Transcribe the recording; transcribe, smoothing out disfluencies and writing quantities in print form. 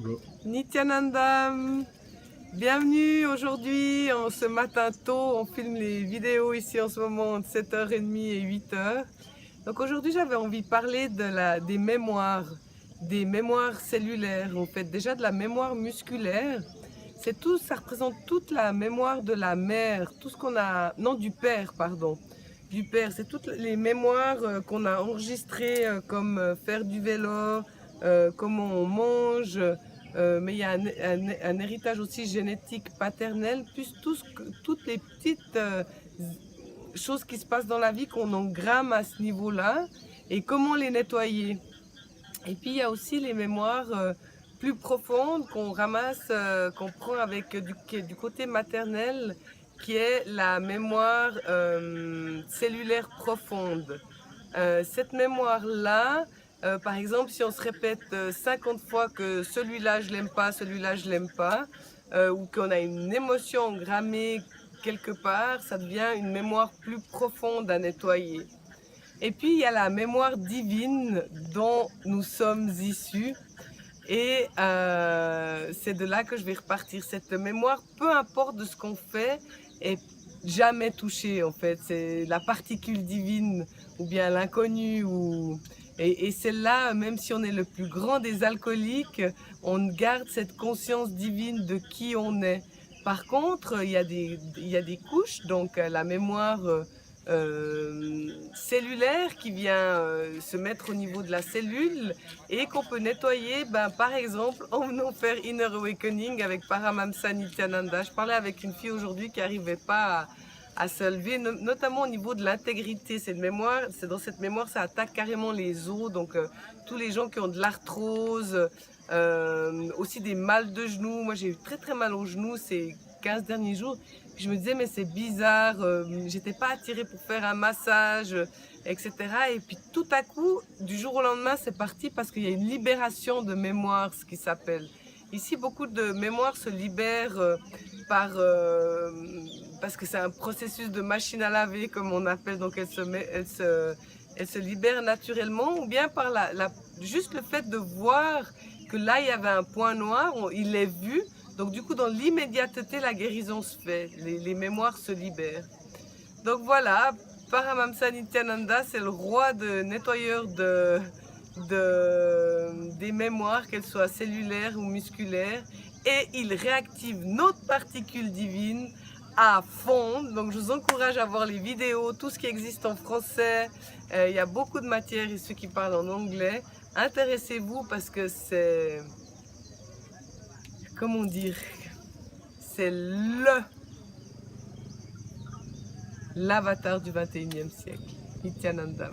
Go. Nityanandam, bienvenue aujourd'hui, ce matin tôt, on filme les vidéos ici en ce moment entre 7h30 et 8h. Donc aujourd'hui j'avais envie de parler des mémoires cellulaires, en fait déjà de la mémoire musculaire. C'est tout, ça représente toute la mémoire de la mère, tout ce qu'on a, non du père pardon, du père, c'est toutes les mémoires qu'on a enregistrées comme faire du vélo, comment on mange, mais il y a un héritage aussi génétique paternel, plus toutes les petites choses qui se passent dans la vie qu'on engramme à ce niveau-là et comment les nettoyer. Et puis il y a aussi les mémoires plus profondes qu'on ramasse, qu'on prend avec du côté maternel, qui est la mémoire cellulaire profonde. Cette mémoire-là, par exemple, si on se répète 50 fois que celui-là je l'aime pas, celui-là je l'aime pas, ou qu'on a une émotion engrammée quelque part, ça devient une mémoire plus profonde à nettoyer. Et puis il y a la mémoire divine dont nous sommes issus. Et c'est de là que je vais repartir. Cette mémoire, peu importe de ce qu'on fait, est jamais touchée en fait. C'est la particule divine ou bien l'inconnu. Et celle-là, même si on est le plus grand des alcooliques, on garde cette conscience divine de qui on est. Par contre, il y a des couches, donc la mémoire cellulaire qui vient se mettre au niveau de la cellule et qu'on peut nettoyer, par exemple, en venant faire Inner Awakening avec Paramamsa Nityananda. Je parlais avec une fille aujourd'hui qui n'arrivait pas à se lever, notamment au niveau de l'intégrité. C'est dans cette mémoire, ça attaque carrément les os, donc tous les gens qui ont de l'arthrose, aussi des mal de genoux. Moi, j'ai eu très très mal aux genoux ces 15 derniers jours. Puis je me disais, mais c'est bizarre, j'étais pas attirée pour faire un massage, etc. Et puis tout à coup, du jour au lendemain, c'est parti parce qu'il y a une libération de mémoire, ce qui s'appelle. Ici, beaucoup de mémoires se libèrent parce que c'est un processus de machine à laver, comme on appelle, donc elle se libère naturellement, ou bien par juste le fait de voir que là, il y avait un point noir, il l'est vu, donc du coup, dans l'immédiateté, la guérison se fait, les mémoires se libèrent. Donc voilà, Paramamsa Nityananda, c'est le roi de nettoyeur des mémoires, qu'elles soient cellulaires ou musculaires, et il réactive notre particule divine à fond. Donc je vous encourage à voir les vidéos, tout ce qui existe en français. Il y a beaucoup de matières et ceux qui parlent en anglais. Intéressez-vous parce que c'est, comment dire, c'est l'avatar du 21e siècle, Nityananda.